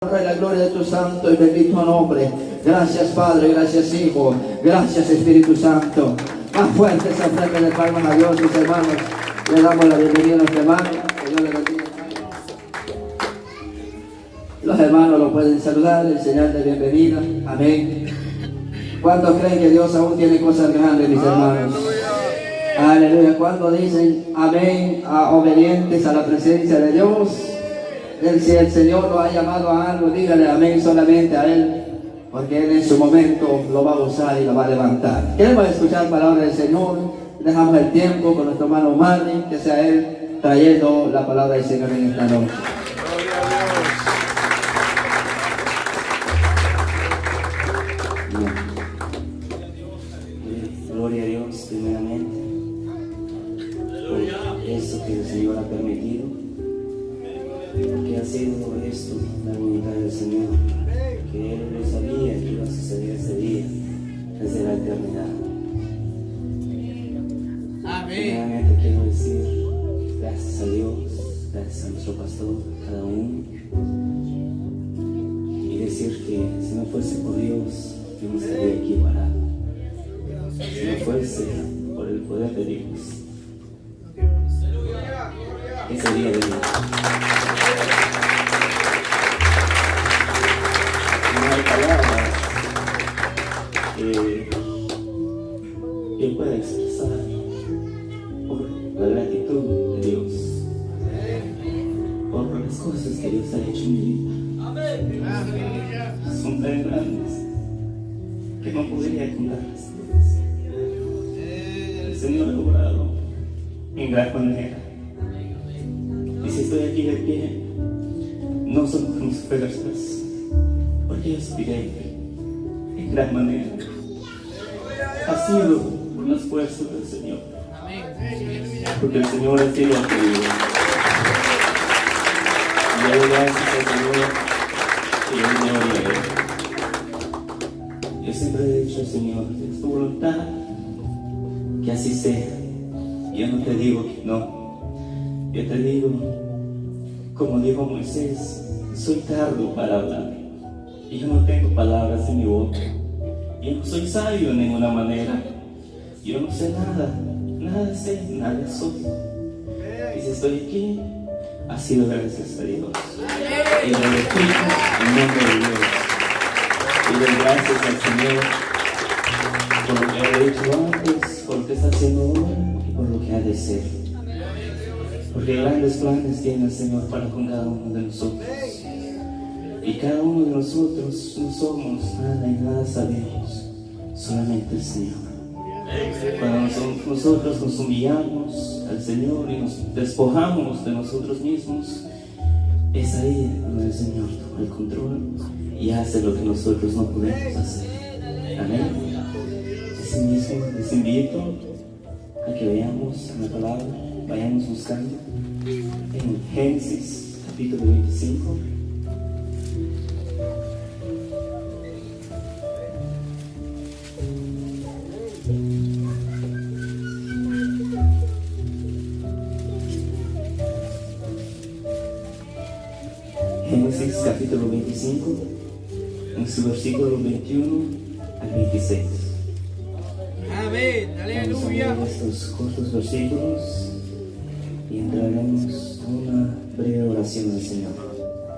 honra y la gloria de tu santo y bendito nombre. Gracias Padre, gracias Hijo, gracias Espíritu Santo. Más fuerte esa ofrenda de palmas a Dios, mis hermanos. Le damos la bienvenida a los hermanos. Que Dios les bendiga. Los hermanos lo pueden saludar, el señal de bienvenida. Amén. ¿Cuántos creen que Dios aún tiene cosas grandes, mis hermanos? Aleluya. ¿Cuántos dicen amén, obedientes a la presencia de Dios? Si el Señor lo ha llamado a algo, dígale amén solamente a Él, porque Él en su momento lo va a usar y lo va a levantar. Queremos escuchar palabra del Señor. Dejamos el tiempo con nuestro hermano Marlin, que sea Él trayendo la palabra del Señor en esta noche. Gloria a Dios primeramente por eso que el Señor ha permitido, que ha sido esto la voluntad del Señor, que Él lo sabía que iba a suceder ese día desde la eternidad. Primeramente quiero decir gracias a Dios, gracias a nuestro pastor, cada uno, y decir que si no fuese por Dios, yo no estaría aquí parado. Si no fuese por el poder de Dios, ese día de Dios. No hay palabras que pueda expresar por la gratitud de Dios, por las cosas que Dios ha hecho en mi vida. Son tan grandes que no podría contarlas. El Señor ha obrado en gran manera. Y si estoy aquí de pie, no son por mis fuerzas, porque yo aspiré en gran manera. Ha sido por las fuerzas del Señor, porque el Señor así lo ha querido. Y le doy gracias al Señor y le doy gloria a Él. Yo siempre he dicho, Señor, es tu voluntad que así sea. Yo no te digo que no, yo te digo, como dijo Moisés, soy tardo para hablar, y yo no tengo palabras en mi boca, yo no soy sabio de ninguna manera, yo no sé nada, nada sé, nada soy, y si estoy aquí, ha sido gracias a Dios, y lo repito en nombre de Dios, y doy gracias al Señor por lo que ha hecho antes, por lo que está haciendo ahora y por lo que ha de ser. Porque grandes planes tiene el Señor para con cada uno de nosotros. Y cada uno de nosotros no somos nada y nada sabemos, solamente el Señor. Cuando nosotros nos humillamos al Señor y nos despojamos de nosotros mismos, es ahí donde el Señor toma el control y hace lo que nosotros no podemos hacer. Amén. Asimismo, les invito a que veamos la palabra, vayamos buscando en Génesis capítulo 25. Génesis capítulo 25, en su versículo 21 al 26. Amén, aleluya. Vamos a leer estos cortos versículos y entraremos a una breve oración al Señor.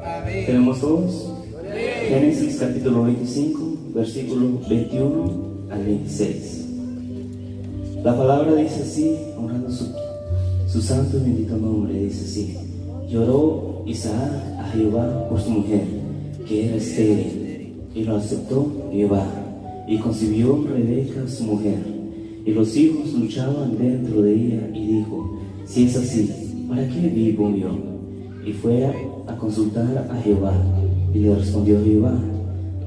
Amén. ¿Tenemos todos? Génesis capítulo 25, versículo 21 al 26. La palabra dice así, honrando su santo y bendito nombre, dice así: lloró Isaac a Jehová por su mujer, que era estéril, y lo aceptó Jehová, y concibió Rebeca su mujer, y los hijos luchaban dentro de ella, y dijo: si es así, ¿para qué vivo yo? Y fue a consultar a Jehová, y le respondió Jehová: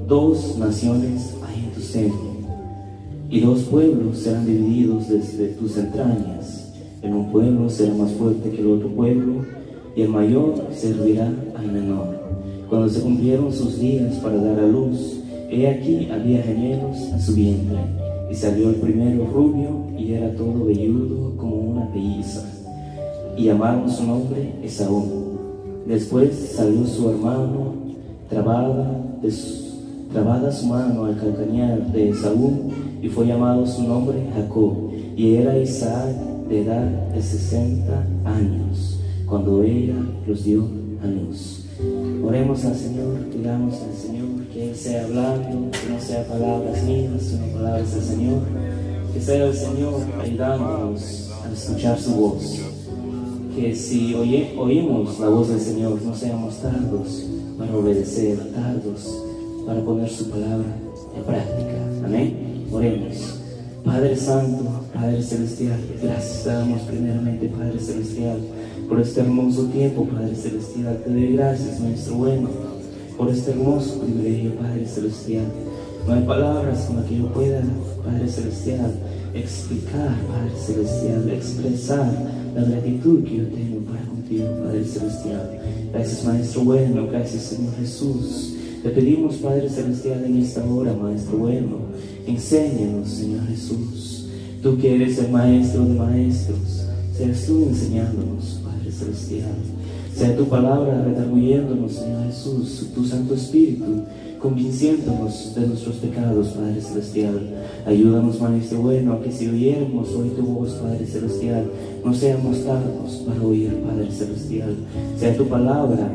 dos naciones hay en tu seno, y dos pueblos serán divididos desde tus entrañas. En un pueblo será más fuerte que el otro pueblo, y el mayor servirá al menor. Cuando se cumplieron sus días para dar a luz, he aquí había gemelos en su vientre, y salió el primero rubio, y era todo velludo como una pelliza, y llamaron su nombre Esaú. Después salió su hermano trabada su mano al calcañar de Esaú, y fue llamado su nombre Jacob, y era Isaac de edad de 60 años, cuando ella los dio a luz. Oremos al Señor, pidamos al Señor que Él sea hablando, que no sea palabras mías, sino palabras del Señor, que sea el Señor ayudándonos a escuchar su voz, que si oímos la voz del Señor, no seamos tardos para obedecer, tardos para poner su palabra en práctica. Amén. Oremos. Padre Santo, Padre Celestial, gracias te damos primeramente, Padre Celestial, por este hermoso tiempo, Padre Celestial. Te doy gracias, Maestro bueno, por este hermoso privilegio, Padre Celestial. No hay palabras con las que yo pueda, Padre Celestial, explicar, Padre Celestial, expresar la gratitud que yo tengo para contigo, Padre Celestial. Gracias, Maestro bueno, gracias, Señor Jesús. Te pedimos, Padre Celestial, en esta hora, Maestro bueno, enséñanos, Señor Jesús. Tú que eres el Maestro de maestros, seas tú enseñándonos, Padre Celestial. Sea tu palabra redarguyéndonos, Señor Jesús, tu Santo Espíritu, convenciéndonos de nuestros pecados, Padre Celestial. Ayúdanos, Maestro bueno, a que si oyéramos hoy tu voz, Padre Celestial, no seamos tardos para oír, Padre Celestial. Sea tu palabra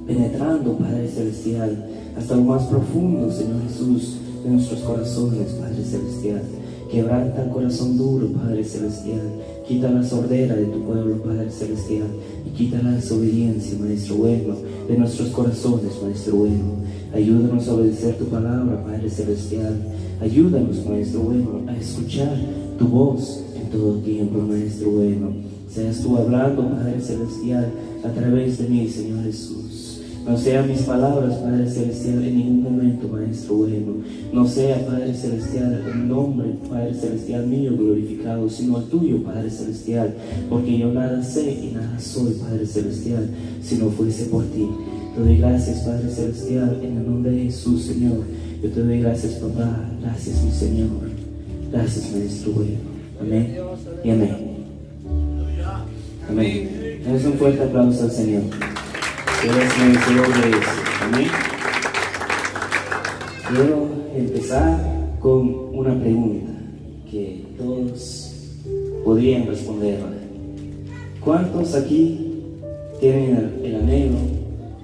penetrando, Padre Celestial, hasta lo más profundo, Señor Jesús, de nuestros corazones, Padre Celestial. Quebranta el corazón duro, Padre Celestial. Quita la sordera de tu pueblo, Padre Celestial, y quita la desobediencia, Maestro bueno, de nuestros corazones, Maestro bueno. Ayúdanos a obedecer tu palabra, Padre Celestial. Ayúdanos, Maestro bueno, a escuchar tu voz en todo tiempo, Maestro bueno. Seas tú hablando, Padre Celestial, a través de mí, Señor Jesús. No sean mis palabras, Padre Celestial, en ningún momento, Maestro bueno. No sea, Padre Celestial, el nombre, Padre Celestial, mío glorificado, sino el tuyo, Padre Celestial. Porque yo nada sé y nada soy, Padre Celestial, si no fuese por ti. Te doy gracias, Padre Celestial, en el nombre de Jesús, Señor. Yo te doy gracias, papá. Gracias, mi Señor. Gracias, Maestro bueno. Amén y amén. Amén. Damos un fuerte aplauso al Señor. Él es merecedor de eso. Amén. Quiero empezar con una pregunta que todos podrían responderla. ¿Cuántos aquí tienen el anhelo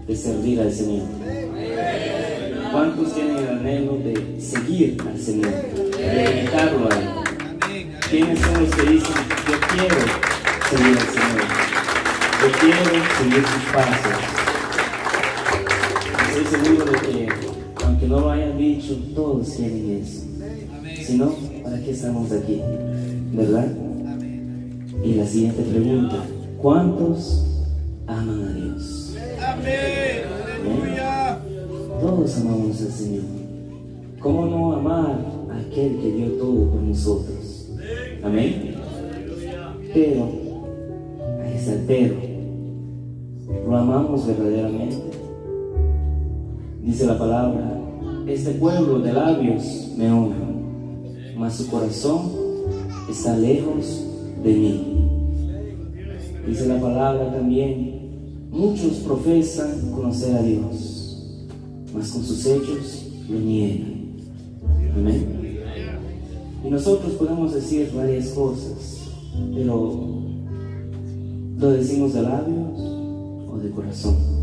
de servir al Señor? ¿Cuántos tienen el anhelo de seguir al Señor, de imitarlo a Él? ¿Quiénes son los que dicen, yo quiero seguir al Señor, yo quiero seguir sus pasos? Estoy seguro de que, aunque no lo hayan dicho, todos quieren eso. Si no, ¿para qué estamos aquí? ¿Verdad? Y la siguiente pregunta, ¿cuántos aman a Dios? Todos amamos al Señor. ¿Cómo no amar a aquel que dio todo por nosotros? Amén. Pero, ahí está el pero. ¿Lo amamos verdaderamente? Dice la palabra, este pueblo de labios me honra, mas su corazón está lejos de mí. Dice la palabra también, muchos profesan conocer a Dios, mas con sus hechos lo niegan. Amén. Y nosotros podemos decir varias cosas, pero ¿lo decimos de labios o de corazón?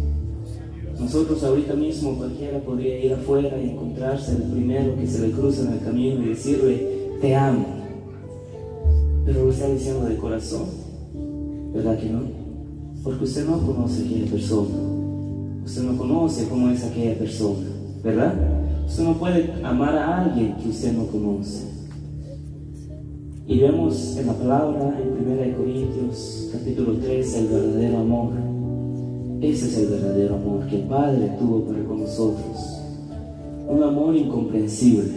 Nosotros ahorita mismo cualquiera podría ir afuera y encontrarse el primero que se le cruza en el camino y decirle, te amo. Pero lo está diciendo de corazón, ¿verdad que no? Porque usted no conoce a aquella persona. Usted no conoce cómo es aquella persona, ¿verdad? Usted no puede amar a alguien que usted no conoce. Y vemos en la palabra, en 1 Corintios capítulo 3, el verdadero amor. Ese es el verdadero amor que el Padre tuvo para con nosotros. Un amor incomprensible.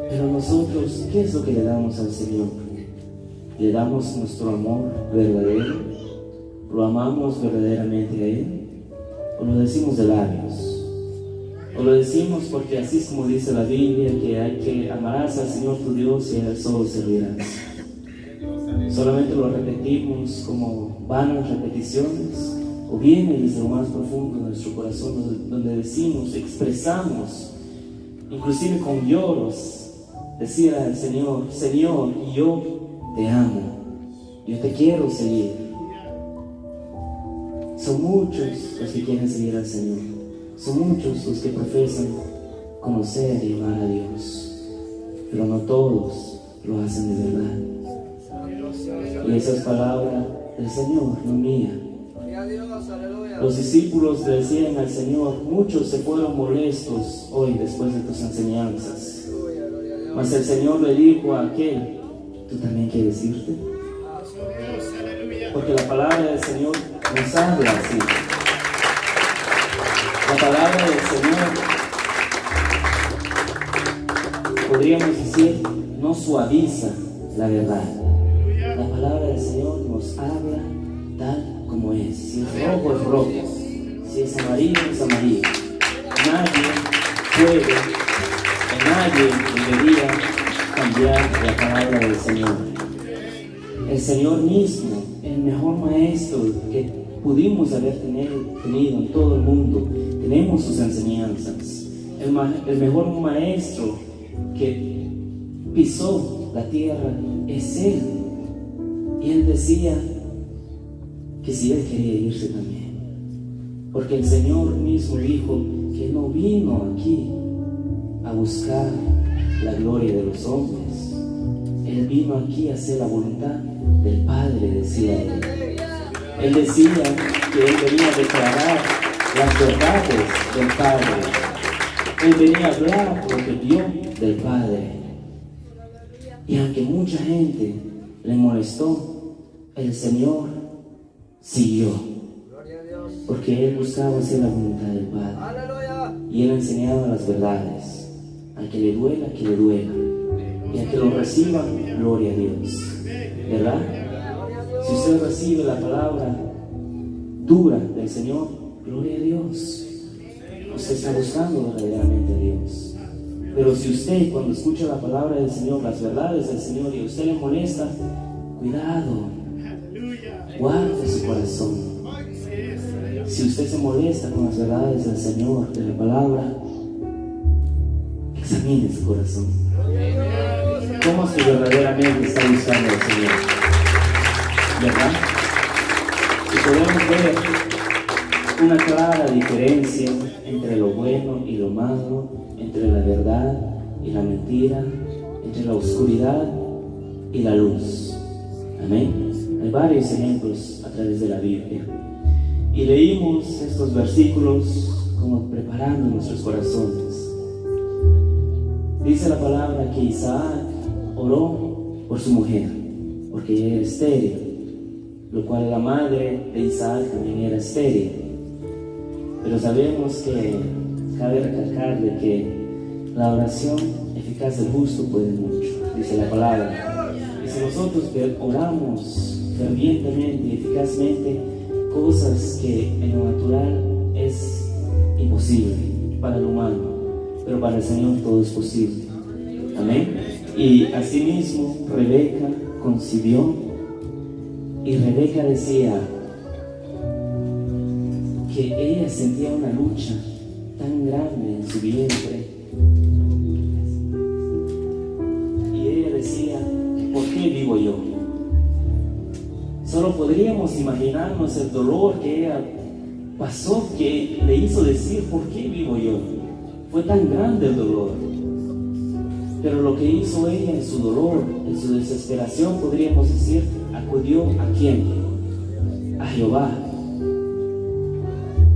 Pero nosotros, ¿qué es lo que le damos al Señor? ¿Le damos nuestro amor verdadero? ¿Lo amamos verdaderamente a Él? ¿O lo decimos de labios? ¿O lo decimos porque así es como dice la Biblia, que hay que amarás al Señor tu Dios y a Él solo servirás? Solamente lo repetimos como vanas repeticiones, o viene desde lo más profundo de nuestro corazón, donde decimos, expresamos, inclusive con lloros, decir al Señor: Señor, yo te amo, yo te quiero seguir. Son muchos los que quieren seguir al Señor, son muchos los que profesan conocer y amar a Dios, pero no todos lo hacen de verdad. Y esa es palabra del Señor, no mía. Los discípulos le decían al Señor: muchos se fueron molestos hoy después de tus enseñanzas. Mas el Señor le dijo a aquel: ¿tú también quieres irte? Porque la palabra del Señor nos habla así. La palabra del Señor, podríamos decir, no suaviza la verdad. La palabra del Señor nos habla tal como es. Si es rojo, es rojo. Si es amarillo, es amarillo. Nadie puede, nadie debería cambiar la palabra del Señor. El Señor mismo, el mejor maestro que pudimos haber tenido en todo el mundo, tenemos sus enseñanzas. El mejor maestro que pisó la tierra es Él. Y Él decía que si Él quería irse también, porque el Señor mismo dijo que no vino aquí a buscar la gloria de los hombres. Él vino aquí a hacer la voluntad del Padre, decía Él. Él decía que Él venía a declarar las verdades del Padre. Él venía a hablar lo que vio del Padre. Y aunque mucha gente le molestó, el Señor siguió, porque Él buscaba hacer la voluntad del Padre. Y Él enseñaba las verdades. Al que le duela, que le duela. Y al que lo reciba, gloria a Dios. ¿Verdad? Si usted recibe la palabra dura del Señor, gloria a Dios. Usted está buscando verdaderamente a Dios. Pero si usted, cuando escucha la palabra del Señor, las verdades del Señor, y a usted le molesta, cuidado, guarde su corazón. Si usted se molesta con las verdades del Señor, de la palabra, examine su corazón. ¿Cómo es que verdaderamente está buscando al Señor? ¿Verdad? Y podemos ver una clara diferencia entre lo bueno y lo malo, entre la verdad y la mentira, entre la oscuridad y la luz. Amén. Hay varios ejemplos a través de la Biblia. Y leímos estos versículos como preparando nuestros corazones. Dice la palabra que Isaac oró por su mujer, porque ella era estéril, lo cual la madre de Isaac también era estéril. Pero sabemos que cabe recalcar de que la oración eficaz del justo puede mucho, dice la palabra. Y si nosotros oramos fervientemente y eficazmente, cosas que en lo natural es imposible para el humano, pero para el Señor todo es posible. Amén. Y asimismo Rebeca concibió, y Rebeca decía que ella sentía una lucha tan grande en su vientre, y ella decía: ¿por qué vivo yo? Solo podríamos imaginarnos el dolor que ella pasó, que le hizo decir: ¿por qué vivo yo? Fue tan grande el dolor. Pero lo que hizo ella en su dolor, en su desesperación, podríamos decir, acudió ¿a quién? A Jehová.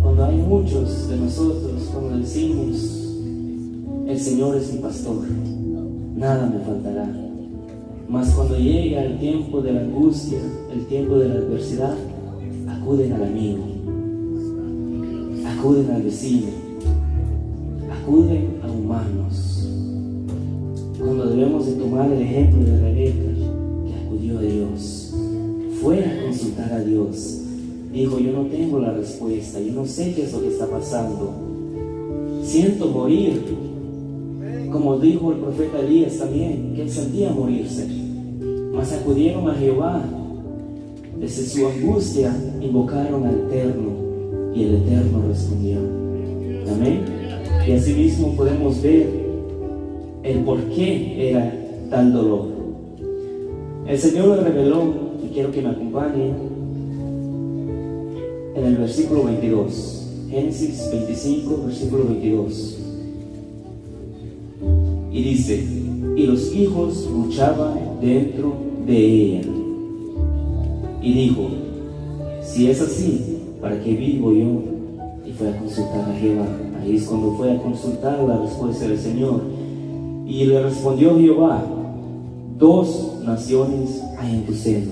Cuando hay muchos de nosotros, cuando decimos: el Señor es mi pastor, nada me faltará. Mas cuando llega el tiempo de la angustia, el tiempo de la adversidad, acuden al amigo, acuden al vecino, acuden a humanos. Cuando debemos de tomar el ejemplo de Rebeca, que acudió a Dios, fue a consultar a Dios, dijo: yo no tengo la respuesta, yo no sé qué es lo que está pasando, siento morir, como dijo el profeta Elías también, que él sentía morirse. Mas acudieron a Jehová, desde su angustia invocaron al Eterno, Y el Eterno respondió. Amén. Y asimismo podemos ver el por qué era tal dolor. El Señor le reveló, y quiero que me acompañe, en el versículo 22. Génesis 25, versículo 22. Y dice: y los hijos luchaban dentro de ella. Y dijo: si es así, ¿para qué vivo yo? Y fue a consultar a Jehová. Ahí es cuando fue a consultar la respuesta del Señor. Y le respondió Jehová: 2 naciones hay en tu seno,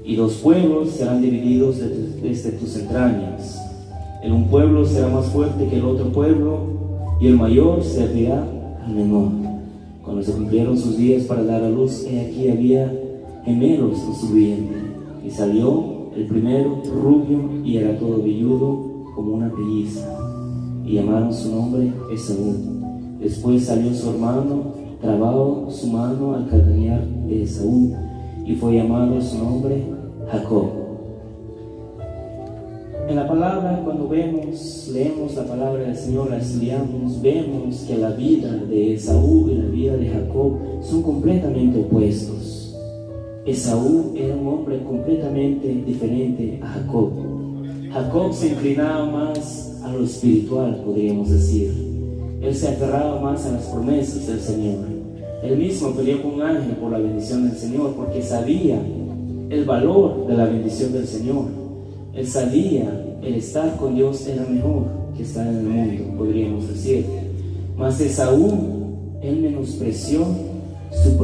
y 2 pueblos serán divididos desde tus entrañas. En un pueblo será más fuerte que el otro pueblo, y el mayor servirá al menor. Cuando se cumplieron sus días para dar a luz, he aquí había gemelos en su vientre. Y salió el primero rubio y era todo velludo como una pelliza, y llamaron su nombre Esaú. Después salió su hermano, trabado su mano al calcañar de Esaú, y fue llamado su nombre Jacob. En la palabra, cuando leemos la palabra del Señor, la estudiamos, vemos que la vida de Esaú y la vida de Jacob son completamente opuestos. Esaú era un hombre completamente diferente a Jacob. Jacob se inclinaba más a lo espiritual, podríamos decir. Él se aferraba más a las promesas del Señor. Él mismo peleó con un ángel por la bendición del Señor, porque sabía el valor de la bendición del Señor. Él sabía el estar con Dios era mejor que estar en el mundo, podríamos decir. Mas Esaú, él menospreció su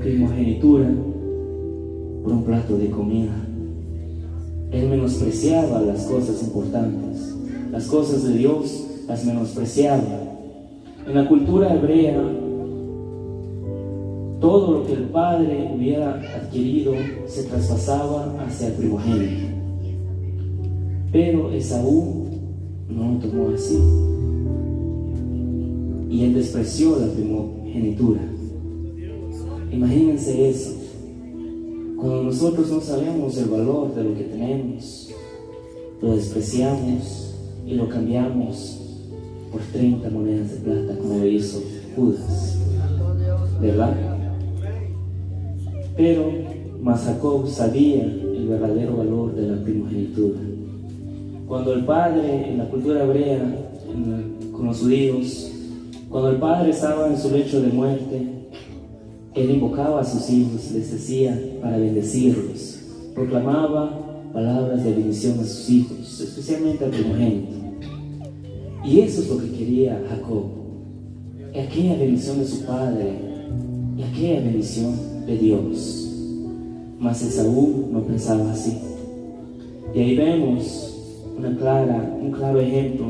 primogenitura por un plato de comida. Él menospreciaba las cosas importantes, las cosas de Dios las menospreciaba. En la cultura hebrea, todo lo que el padre hubiera adquirido se traspasaba hacia el primogénito. Pero Esaú no lo tomó así, y él despreció la primogenitura. Imagínense eso. Cuando nosotros no sabemos el valor de lo que tenemos, lo despreciamos y lo cambiamos por 30 monedas de plata, como lo hizo Judas, ¿verdad? Pero mas Jacob sabía el verdadero valor de la primogenitura. Cuando el padre, en la cultura hebrea, con los judíos, cuando el padre estaba en su lecho de muerte, él invocaba a sus hijos, les decía para bendecirlos, proclamaba palabras de bendición a sus hijos, especialmente al primogénito. Y eso es lo que quería Jacob, aquella bendición de su padre y aquella bendición de Dios. Mas Esaú no pensaba así. Y ahí vemos un claro ejemplo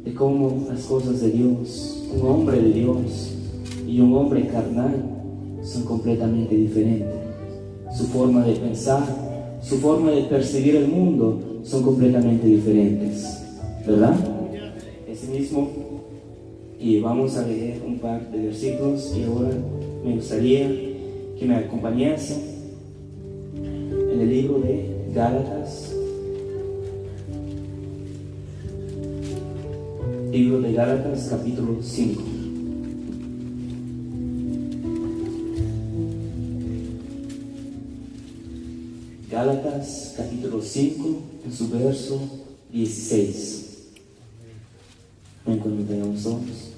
de cómo las cosas de Dios, un hombre de Dios y un hombre carnal son completamente diferentes. Su forma de pensar, su forma de percibir el mundo son completamente diferentes, ¿verdad? Asimismo, y vamos a leer un par de versículos, y ahora me gustaría que me acompañasen en el libro de Gálatas. Libro de Gálatas, capítulo 5. Gálatas, capítulo 5, en su verso 16. Ven cuando tengamos ojos.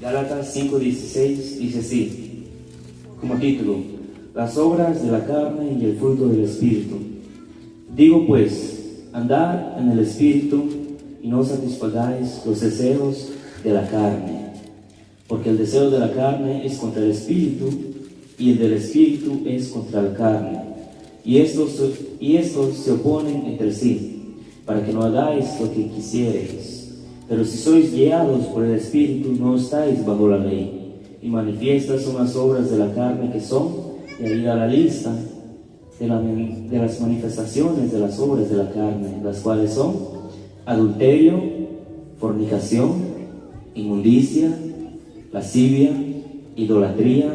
Gálatas 5:16 dice así, como título: las obras de la carne y el fruto del Espíritu. Digo pues, andad en el Espíritu y no satisfagáis los deseos de la carne, porque el deseo de la carne es contra el Espíritu y el del Espíritu es contra la carne, y estos se oponen entre sí, para que no hagáis lo que quisiereis. Pero si sois guiados por el Espíritu, no estáis bajo la ley. Y manifiestas son las obras de la carne, que son, y ahí da la lista de las manifestaciones de las obras de la carne, las cuales son adulterio, fornicación, inmundicia, lascivia, idolatría,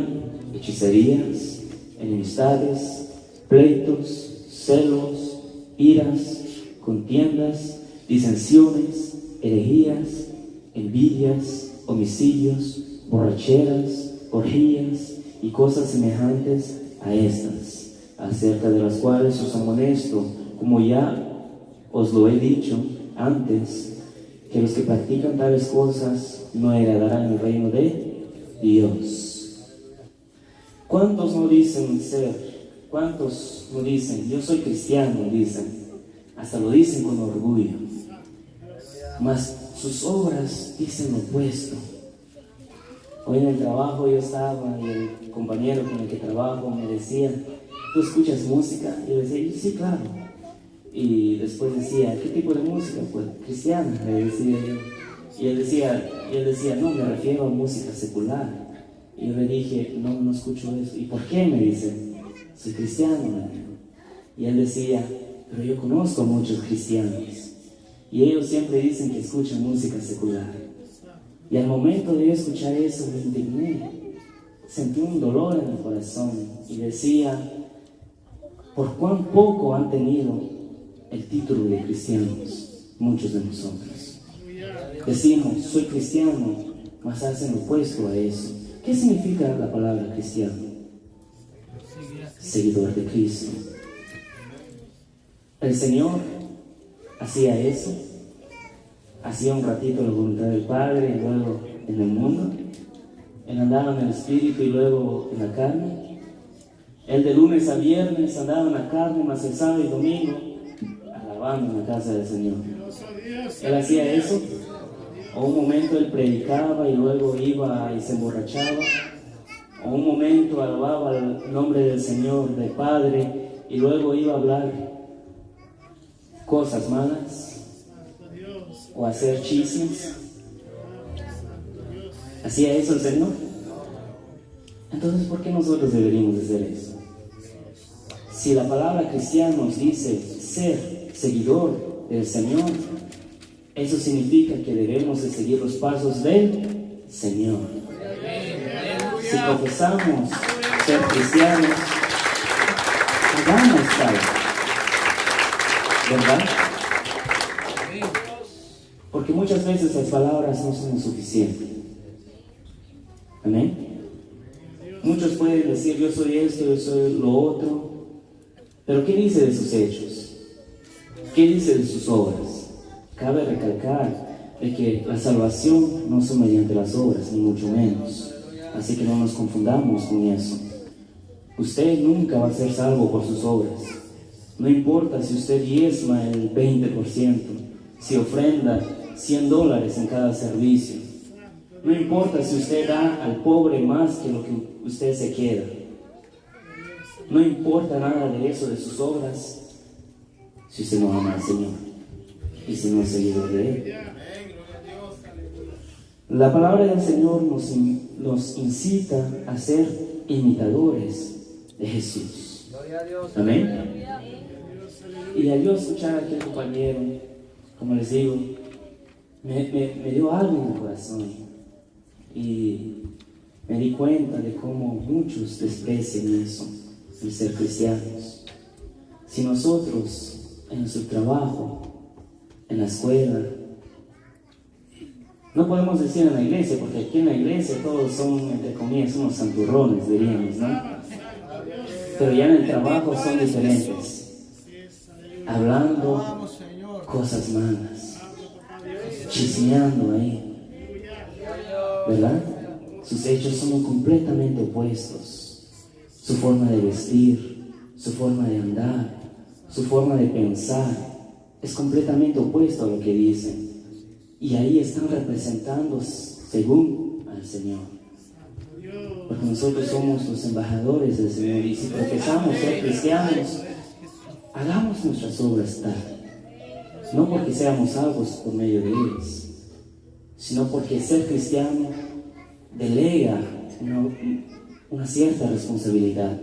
hechicerías, enemistades, pleitos, celos, iras, contiendas, disensiones, herejías, envidias, homicidios, borracheras, orgías y cosas semejantes a estas, acerca de las cuales os amonesto, como ya os lo he dicho antes, que los que practican tales cosas no heredarán el reino de Dios. ¿Cuántos no dicen ser? ¿Cuántos no dicen, yo soy cristiano? Dicen, hasta lo dicen con orgullo, mas sus obras dicen lo opuesto. Hoy en el trabajo yo estaba y el compañero con el que trabajo me decía, ¿tú escuchas música? Y yo decía, sí, claro. Y después decía, ¿qué tipo de música? Pues cristiana, le decía yo. Y él decía, no, me refiero a música secular. Y yo le dije, no escucho eso. ¿Y por qué? Me dice, soy cristiano. Y él decía, pero yo conozco a muchos cristianos y ellos siempre dicen que escuchan música secular. Y al momento de yo escuchar eso me indigné, sentí un dolor en el corazón y decía, por cuán poco han tenido el título de cristianos muchos de nosotros. Decimos, soy cristiano, mas hacen lo opuesto a eso. ¿Qué significa la palabra cristiano? Seguidor de Cristo. El Señor hacía eso, hacía un ratito la voluntad del Padre y luego en el mundo. Él andaba en el Espíritu y luego en la carne. Él de lunes a viernes andaba en la carne, más el sábado y domingo alabando en la casa del Señor. Él hacía eso, o un momento él predicaba y luego iba y se emborrachaba, o un momento alababa el nombre del Señor, del Padre, y luego iba a hablar cosas malas o hacer chismes. ¿Hacía eso el Señor? Entonces, ¿por qué nosotros deberíamos hacer eso? Si la palabra cristiano nos dice ser seguidor del Señor, eso significa que debemos de seguir los pasos del Señor. Si profesamos ser cristianos, hagamos tal, ¿verdad? Porque muchas veces las palabras no son suficientes. Amén. Muchos pueden decir, yo soy esto, yo soy lo otro, pero ¿qué dice de sus hechos? ¿Qué dice de sus obras? Cabe recalcar de que la salvación no son mediante las obras, ni mucho menos. Así que no nos confundamos con eso. Usted nunca va a ser salvo por sus obras. No importa si usted diezma el 20%, si ofrenda $100 en cada servicio. No importa si usted da al pobre más que lo que usted se queda. No importa nada de eso, de sus obras, si usted no ama al Señor y si no es seguidor de Él. La palabra del Señor nos incita a ser imitadores de Jesús. Amén. Y al yo escuchar a aquel compañero, como les digo, me dio algo en el corazón y me di cuenta de cómo muchos desprecian eso, el ser cristianos. Si nosotros en nuestro trabajo, en la escuela, no podemos decir en la iglesia, porque aquí en la iglesia todos son, entre comillas, unos santurrones, diríamos, ¿no? Pero ya en el trabajo son diferentes, hablando cosas malas, chismeando ahí, ¿verdad? Sus hechos son completamente opuestos. Su forma de vestir, su forma de andar, su forma de pensar es completamente opuesto a lo que dicen. Y ahí están representando según al Señor. Porque nosotros somos los embajadores del Señor. Y si profesamos ser cristianos, hagamos nuestras obras tal. No porque seamos salvos por medio de ellos, sino porque ser cristiano delega una cierta responsabilidad,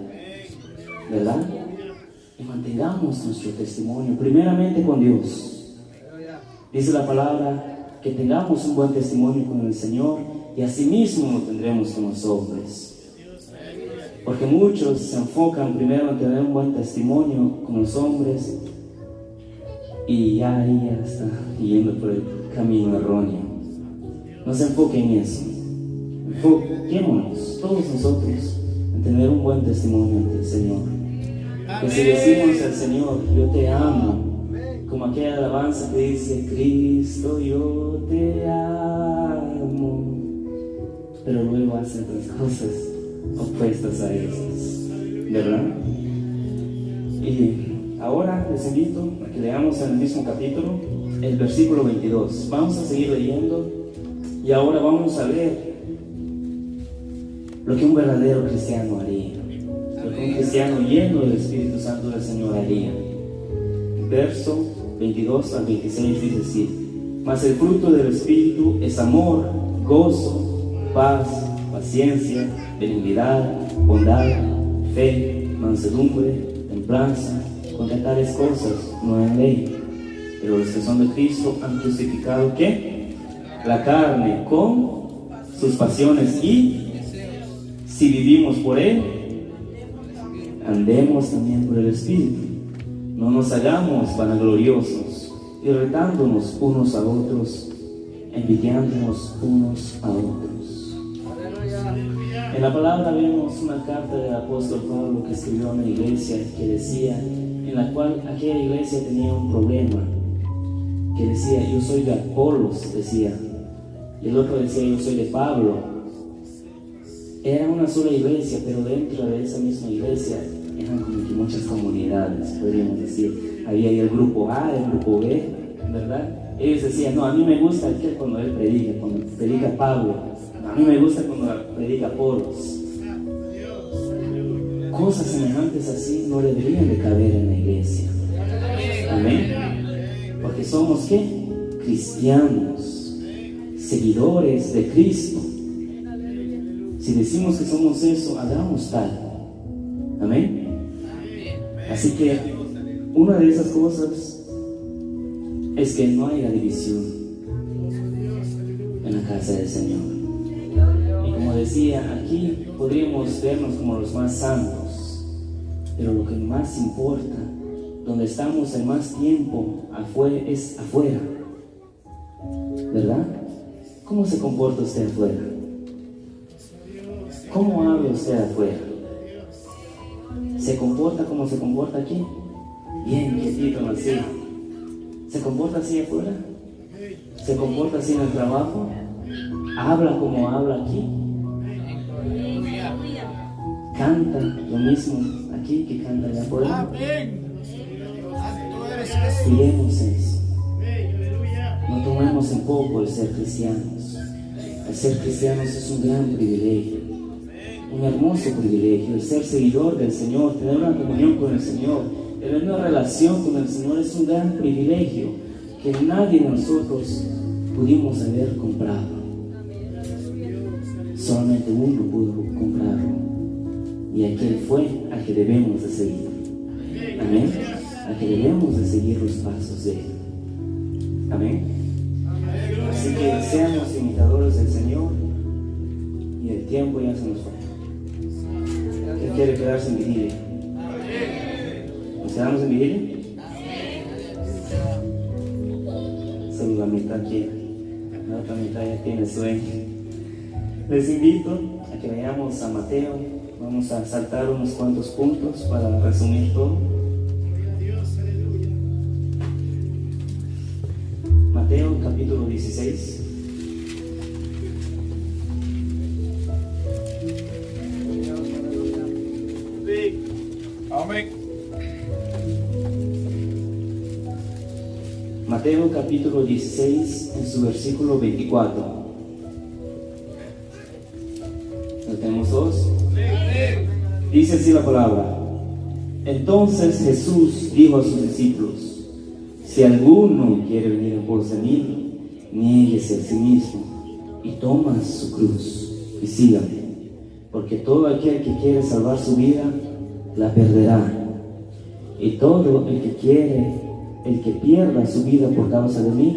¿verdad? Y mantengamos nuestro testimonio primeramente con Dios. Dice la palabra que tengamos un buen testimonio con el Señor y asimismo lo tendremos con los hombres. Porque muchos se enfocan primero en tener un buen testimonio con los hombres y ya está yendo por el camino erróneo. No se enfoquen en eso. Enfoquémonos todos nosotros en tener un buen testimonio ante el Señor. Que si decimos al Señor, yo te amo, como aquella alabanza que dice, Cristo, yo te amo, pero luego hace otras cosas opuestas a esas, ¿verdad? Y ahora les invito a que leamos en el mismo capítulo el versículo 22. Vamos a seguir leyendo y ahora vamos a ver lo que un verdadero cristiano haría, lo que un cristiano lleno del Espíritu Santo del Señor haría. Verso 22 al 26 dice así: mas el fruto del Espíritu es amor, gozo, paz, paciencia, benignidad, bondad, fe, mansedumbre, templanza. Contra tales cosas no hay ley. Pero los que son de Cristo han crucificado ¿qué? La carne con sus pasiones, y si vivimos por Él, andemos también por el Espíritu. No nos hagamos vanagloriosos, irritándonos unos a otros, envidiándonos unos a otros. En la palabra vemos una carta del apóstol Pablo que escribió a una iglesia que decía, en la cual aquella iglesia tenía un problema, que decía, yo soy de Apolos, decía, y el otro decía, yo soy de Pablo. Era una sola iglesia, pero dentro de esa misma iglesia eran como que muchas comunidades, podríamos decir. Había ahí el grupo A, el grupo B, ¿verdad? Ellos decían, no, a mí me gusta aquel cuando él predica, cuando predica Pablo. A mí me gusta cuando predica Apolos. Cosas semejantes así no deberían de caber en la iglesia. Amén. Porque somos ¿qué? Cristianos, seguidores de Cristo. Si decimos que somos eso, hagamos tal. Amén. Así que una de esas cosas es que no haya división en la casa del Señor. Y como decía, aquí podríamos vernos como los más santos, pero lo que más importa, donde estamos el más tiempo es afuera, ¿verdad? ¿Cómo se comporta usted afuera? ¿Cómo habla usted afuera? ¿Se comporta como se comporta aquí? Bien, quietito, así. ¿Se comporta así afuera? ¿Se comporta así en el trabajo? ¿Habla como habla aquí? ¿Canta lo mismo aquí que canta allá afuera? Cuidemos eso. No tomemos en poco el ser cristianos. El ser cristianos es un gran privilegio, un hermoso privilegio. El ser seguidor del Señor, tener una comunión con el Señor, tener una relación con el Señor es un gran privilegio que nadie de nosotros pudimos haber comprado. Solamente uno pudo comprarlo, y aquel fue al que debemos de seguir. Amén. Al que debemos de seguir los pasos de Él. Amén. Así que seamos imitadores del Señor, y el tiempo ya se nos fue. ¿Quién quiere quedarse en vigilia? ¿Nos quedamos en vigilia? Solo la mitad quiere, la otra mitad ya tiene sueño. Les invito a que vayamos a Mateo. Vamos a saltar unos cuantos puntos para resumir todo. Mateo capítulo 16. Amén. Mateo capítulo 16 en su versículo 24. ¿Lo tenemos todos? Dice así la palabra: entonces Jesús dijo a sus discípulos: si alguno quiere venir en pos de mí, niéguese a sí mismo y toma su cruz y sígame. Porque todo aquel que quiere salvar su vida, la perderá. Y todo el que pierda su vida por causa de mí,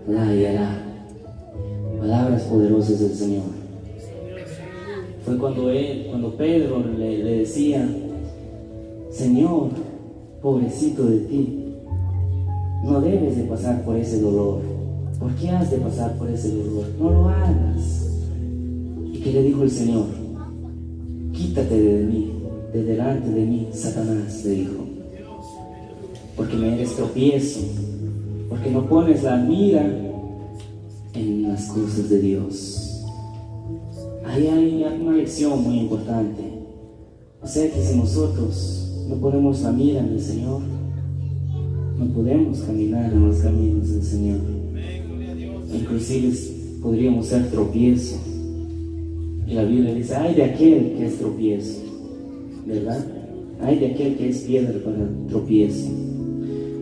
la hallará. Palabras poderosas del Señor. fue cuando Pedro le decía: Señor, pobrecito de ti, no debes de pasar por ese dolor. ¿Por qué has de pasar por ese dolor? No lo hagas. ¿Y qué le dijo el Señor? Quítate de mí, de delante de mí, Satanás, le dijo, porque me eres tropiezo, porque no pones la mira en las cosas de Dios. Ahí hay una lección muy importante. O sea que si nosotros no ponemos la mira en el Señor, no podemos caminar en los caminos del Señor. Inclusive podríamos ser tropiezo. Y la Biblia dice: ay de aquel que es tropiezo, ¿verdad? Ay de aquel que es piedra para tropiezo.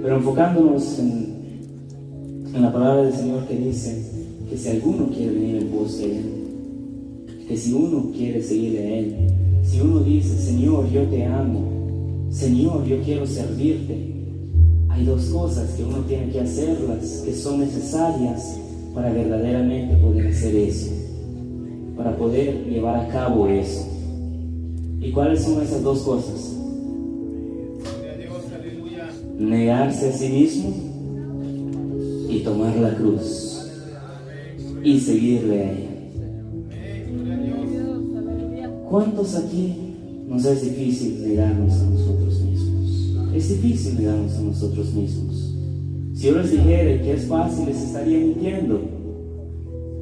Pero enfocándonos en la palabra del Señor, que dice que si alguno quiere venir en pos de Él, que si uno quiere seguirle a Él, si uno dice: Señor, yo te amo, Señor, yo quiero servirte, hay dos cosas que uno tiene que hacerlas, que son necesarias para verdaderamente poder hacer eso, para poder llevar a cabo eso. ¿Y cuáles son esas dos cosas? Negarse a sí mismo y tomar la cruz y seguirle a Él. ¿Cuántos aquí nos es difícil negarnos a nosotros mismos? Es difícil negarnos a nosotros mismos. Si yo les dijera que es fácil, les estaría mintiendo,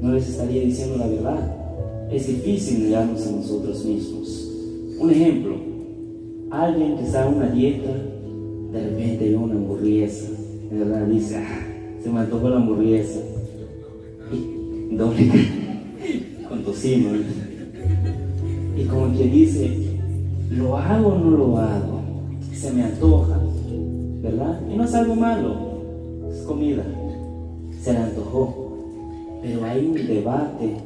no les estaría diciendo la verdad. Es difícil negarnos a nosotros mismos. Un ejemplo: alguien que está en una dieta, de repente ve una hamburguesa, de verdad dice: se me antojó la hamburguesa, y doble con tocino, y como que dice: ¿lo hago o no lo hago? Se me antoja, ¿verdad? Y no es algo malo, es comida, se le antojó. Pero hay un debate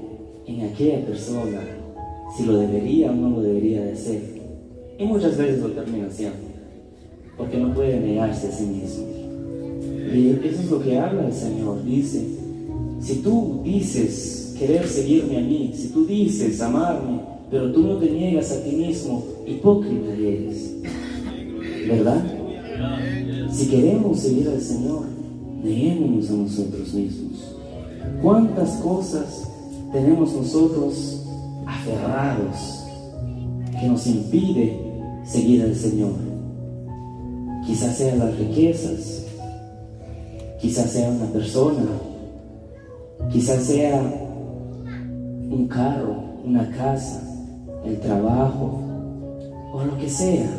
en aquella persona si lo debería o no lo debería de hacer, y muchas veces lo termina haciendo, porque no puede negarse a sí mismo. Y eso es lo que habla el Señor. Dice: si tú dices querer seguirme a mí, si tú dices amarme, pero tú no te niegas a ti mismo, hipócrita eres, ¿verdad? Si queremos seguir al Señor, neguémonos a nosotros mismos. ¿Cuántas cosas tenemos nosotros aferrados que nos impide seguir al Señor? Quizás sean las riquezas, quizás sea una persona, quizás sea un carro, una casa, el trabajo o lo que sea.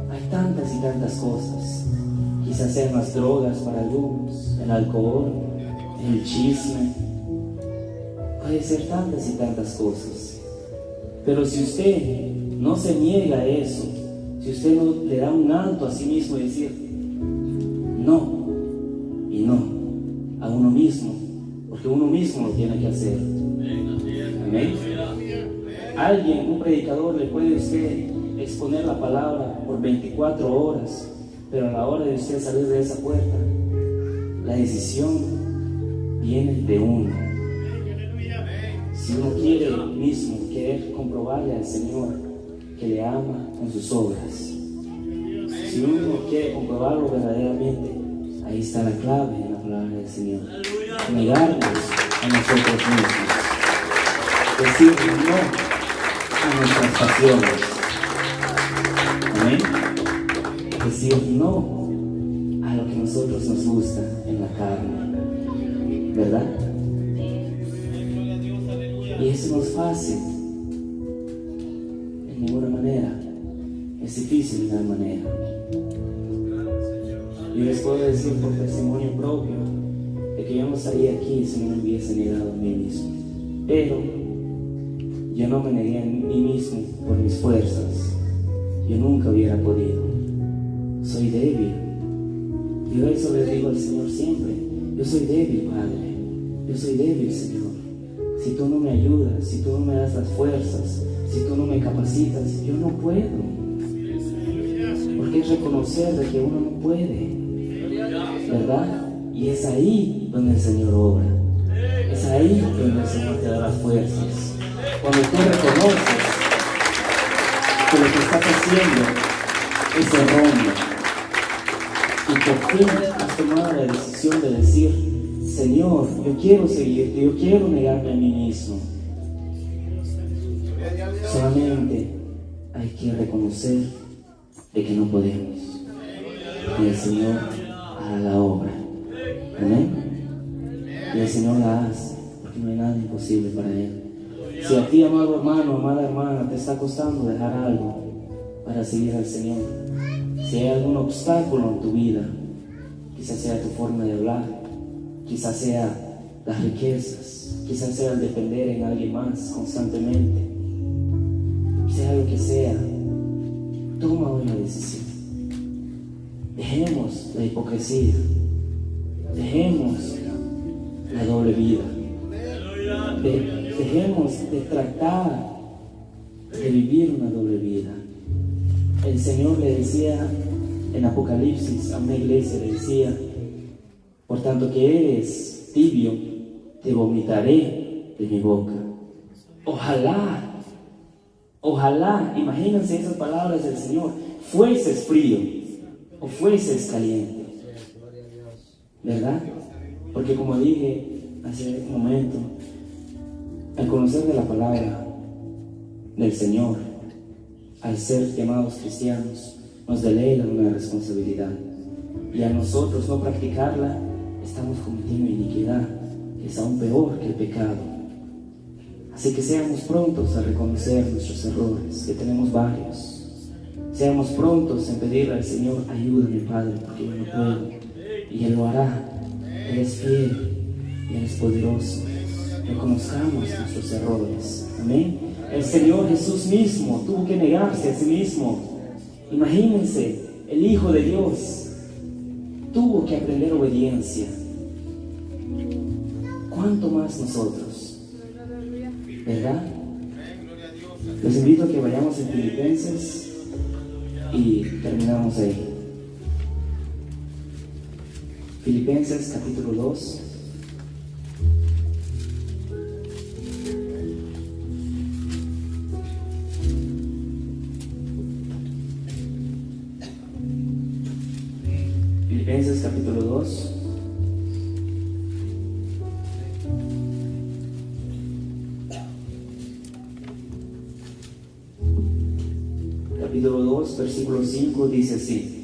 Hay tantas y tantas cosas. Quizás sean las drogas para algunos, el alcohol, el chisme. Puede ser tantas y tantas cosas. Pero si usted no se niega a eso, si usted no le da un alto a sí mismo y decir no y no a uno mismo, porque uno mismo lo tiene que hacer. Amén. Alguien, un predicador, le puede usted exponer la palabra por 24 horas, pero a la hora de usted salir de esa puerta, la decisión viene de uno. Si uno quiere mismo querer comprobarle al Señor que le ama con sus obras, si uno quiere comprobarlo verdaderamente, ahí está la clave en la palabra del Señor: negarnos a nosotros mismos, decir no a nuestras pasiones, amén, decir no a lo que a nosotros nos gusta en la carne, ¿verdad? Y eso no es fácil en ninguna manera, es difícil de alguna manera. Yo les puedo decir por testimonio propio de que yo no estaría aquí si no me hubiese negado a mí mismo. Pero yo no me negué a mí mismo por mis fuerzas. Yo nunca hubiera podido. Soy débil. Yo eso les digo al Señor siempre: yo soy débil, Padre. Yo soy débil, Señor. Si tú no me ayudas, si tú no me das las fuerzas, si tú no me capacitas, yo no puedo. Porque es reconocer de que uno no puede, ¿verdad? Y es ahí donde el Señor obra. Es ahí donde el Señor te da las fuerzas. Cuando tú reconoces que lo que estás haciendo es erróneo y por fin has tomado la decisión de decir: Señor, yo quiero seguirte, yo quiero negarme a mí mismo. Solamente hay que reconocer de que no podemos. Y el Señor hará la obra. Amén. Y el Señor la hace, porque no hay nada imposible para Él. Si a ti, amado hermano, amada hermana, te está costando dejar algo para seguir al Señor, si hay algún obstáculo en tu vida, quizás sea tu forma de hablar, quizás sea las riquezas, quizás sea el depender en alguien más constantemente, sea lo que sea, toma hoy la decisión. Dejemos la hipocresía, dejemos la doble vida, dejemos de tratar de vivir una doble vida. El Señor le decía en Apocalipsis a una iglesia, le decía: por tanto que eres tibio, te vomitaré de mi boca. Ojalá, imagínense esas palabras del Señor, fueses frío o fueses caliente, ¿verdad? Porque como dije hace un momento, al conocer de la palabra del Señor, al ser llamados cristianos, nos delega una responsabilidad, y a nosotros no practicarla, estamos cometiendo iniquidad, que es aún peor que el pecado. Así que seamos prontos a reconocer nuestros errores, que tenemos varios. Seamos prontos en pedirle al Señor: ayúdame, Padre, porque yo no puedo. Y Él lo hará. Él es fiel y Él es poderoso. Reconozcamos nuestros errores. Amén. El Señor Jesús mismo tuvo que negarse a sí mismo. Imagínense, el Hijo de Dios tuvo que aprender obediencia. ¿Cuánto más nosotros? ¿Verdad? Les invito a que vayamos en Filipenses y terminamos ahí. Filipenses capítulo 2. Filipenses capítulo 2. Capítulo 2, versículo 5 dice así: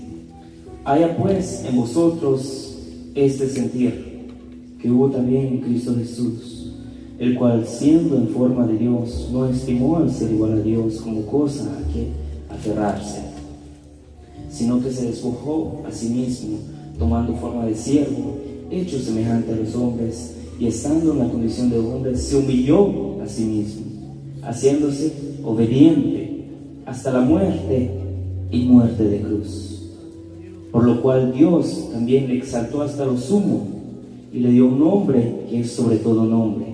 haya pues en vosotros este sentir que hubo también en Cristo Jesús, el cual, siendo en forma de Dios, no estimó al ser igual a Dios como cosa a que aferrarse, sino que se despojó a sí mismo, tomando forma de siervo, hecho semejante a los hombres, y estando en la condición de hombre, se humilló a sí mismo, haciéndose obediente hasta la muerte y muerte de cruz. Por lo cual Dios también le exaltó hasta lo sumo y le dio un nombre que es sobre todo nombre,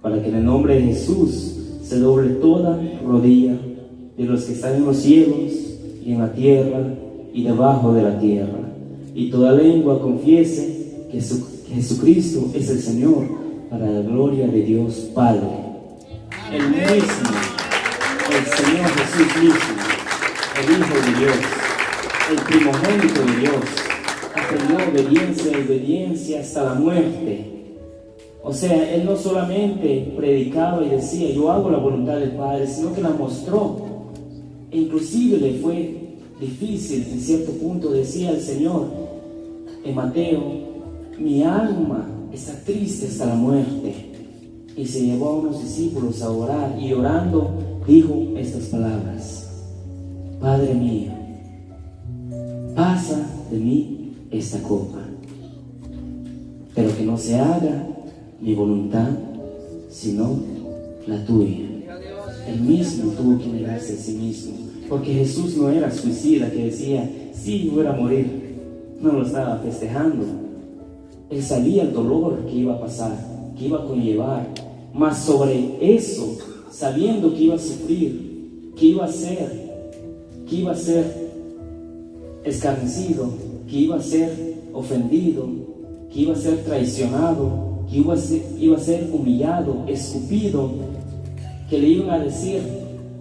para que en el nombre de Jesús se doble toda rodilla de los que están en los cielos y en la tierra y debajo de la tierra, y toda lengua confiese que Jesucristo es el Señor, para la gloria de Dios Padre. El mismo, el Señor Jesús mismo, el Hijo de Dios, el primogénito de Dios, aprendió obediencia hasta la muerte. O sea, Él no solamente predicaba y decía: yo hago la voluntad del Padre, sino que la mostró. E inclusive le fue difícil en cierto punto. Decía el Señor en Mateo: mi alma está triste hasta la muerte. Y se llevó a unos discípulos a orar, y orando dijo estas palabras: Padre mío, pasa de mí esta copa, pero que no se haga mi voluntad sino la tuya. Él mismo tuvo que negarse a sí mismo, porque Jesús no era suicida que decía: sí, voy a morir. No lo estaba festejando. Él sabía el dolor que iba a pasar, que iba a conllevar, mas sobre eso, sabiendo que iba a sufrir, que iba a ser escarnecido, que iba a ser ofendido, que iba a ser traicionado, que iba a ser humillado, escupido, que le iban a decir: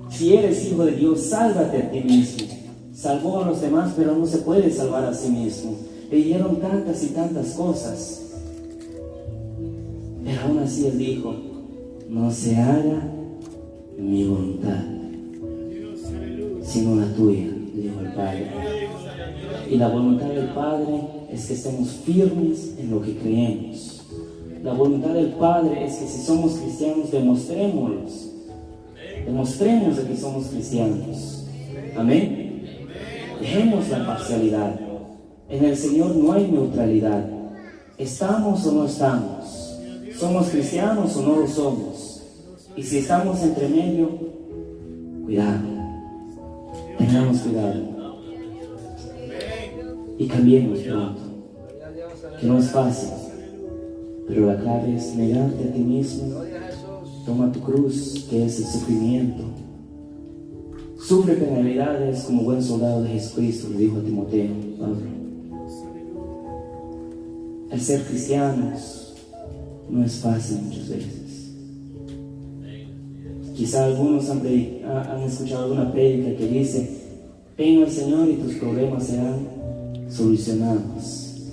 si eres hijo de Dios, sálvate a ti mismo. Salvó a los demás, pero no se puede salvar a sí mismo. Le dijeron tantas y tantas cosas, pero aún así él dijo: no se haga mi voluntad, sino la tuya, dijo el Padre. Y la voluntad del Padre es que estemos firmes en lo que creemos. La voluntad del Padre es que si somos cristianos, demostremos de que somos cristianos. Amén. Dejemos la parcialidad. En el Señor no hay neutralidad. ¿Estamos o no estamos? ¿Somos cristianos o no lo somos? Y si estamos entre medio, cuidado. Tengamos cuidado. Y cambiemos pronto. Que no es fácil, pero la clave es negarte a ti mismo. Toma tu cruz, que es el sufrimiento. Sufre penalidades como buen soldado de Jesucristo, le dijo a Timoteo, Pablo. El ser cristianos no es fácil muchas veces. Quizá algunos han escuchado alguna prédica que dice: ven al Señor y tus problemas serán solucionados,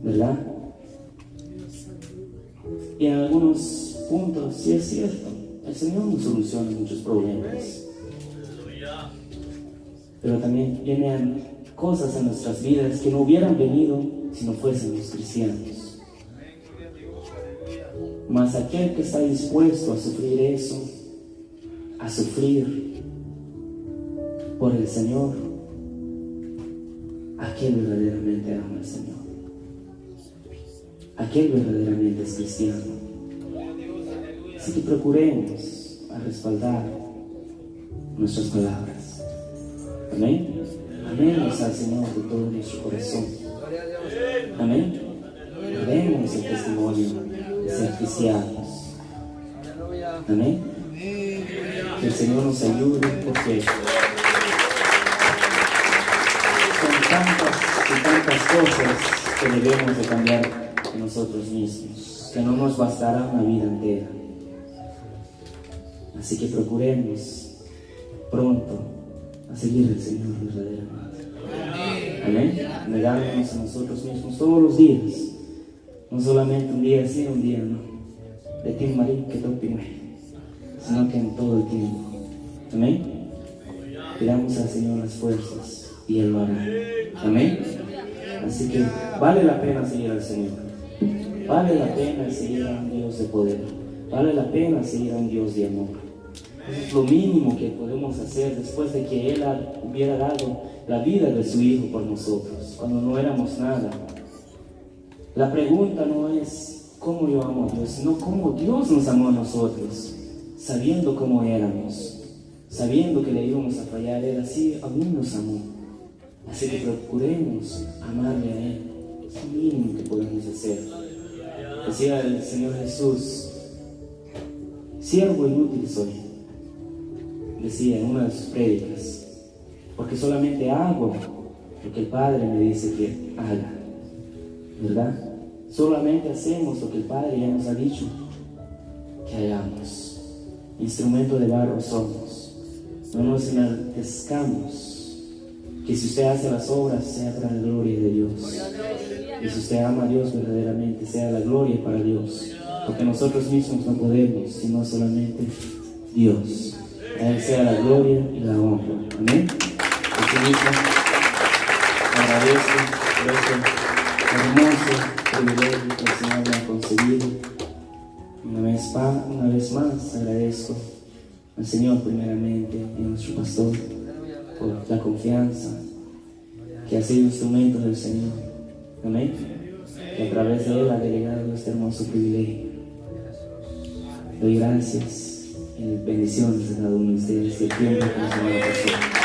¿verdad? Y en algunos puntos sí es cierto, el Señor nos soluciona muchos problemas, pero también vienen cosas en nuestras vidas que no hubieran venido si no fuésemos cristianos. Mas aquel que está dispuesto a sufrir eso, a sufrir por el Señor, aquel verdaderamente ama al Señor, aquel verdaderamente es cristiano. Así que procuremos a respaldar nuestras palabras. Amén. Amemos al Señor de todo nuestro corazón. Amén. Demos el testimonio de ser cristianos. Amén. Que el Señor nos ayude, porque son tantas y tantas cosas que debemos de cambiar en nosotros mismos, que no nos bastará una vida entera. Así que procuremos pronto a seguir al Señor verdaderamente. Amén. Negándonos a nosotros mismos todos los días, no solamente un día sí, un día no, de ti María que tú primero, sino que en todo el tiempo. Amén. Pidamos al Señor las fuerzas y Él lo hará. Amén. Así que vale la pena seguir al Señor, vale la pena seguir a un Dios de poder, vale la pena seguir a un Dios de amor. Eso es lo mínimo que podemos hacer después de que Él hubiera dado la vida de su Hijo por nosotros, cuando no éramos nada. La pregunta no es cómo yo amo a Dios, sino cómo Dios nos amó a nosotros, sabiendo cómo éramos, sabiendo que le íbamos a fallar. Él así aún nos amó. Así que procuremos amarle a Él. Es lo mínimo que podemos hacer. Decía el Señor Jesús: siervo inútil soy, decía en una de sus prédicas, porque solamente hago lo que el Padre me dice que haga, ¿verdad? Solamente hacemos lo que el Padre ya nos ha dicho que hagamos. Instrumento de barro somos, no nos enaltezcamos. Que si usted hace las obras, sea para la gloria de Dios. Y si usted ama a Dios verdaderamente, sea la gloria para Dios. Porque nosotros mismos no podemos, sino solamente Dios. A Él sea la gloria y la honra. Amén. Asimismo, agradezco por este hermoso privilegio que el Señor me ha concedido. Una vez más agradezco al Señor primeramente y a nuestro pastor por la confianza que ha sido instrumento del Señor. Amén. Que a través de Él ha delegado este hermoso privilegio. Doy gracias y bendiciones a cada uno de ustedes. Que el tiempo que el Señor pasó.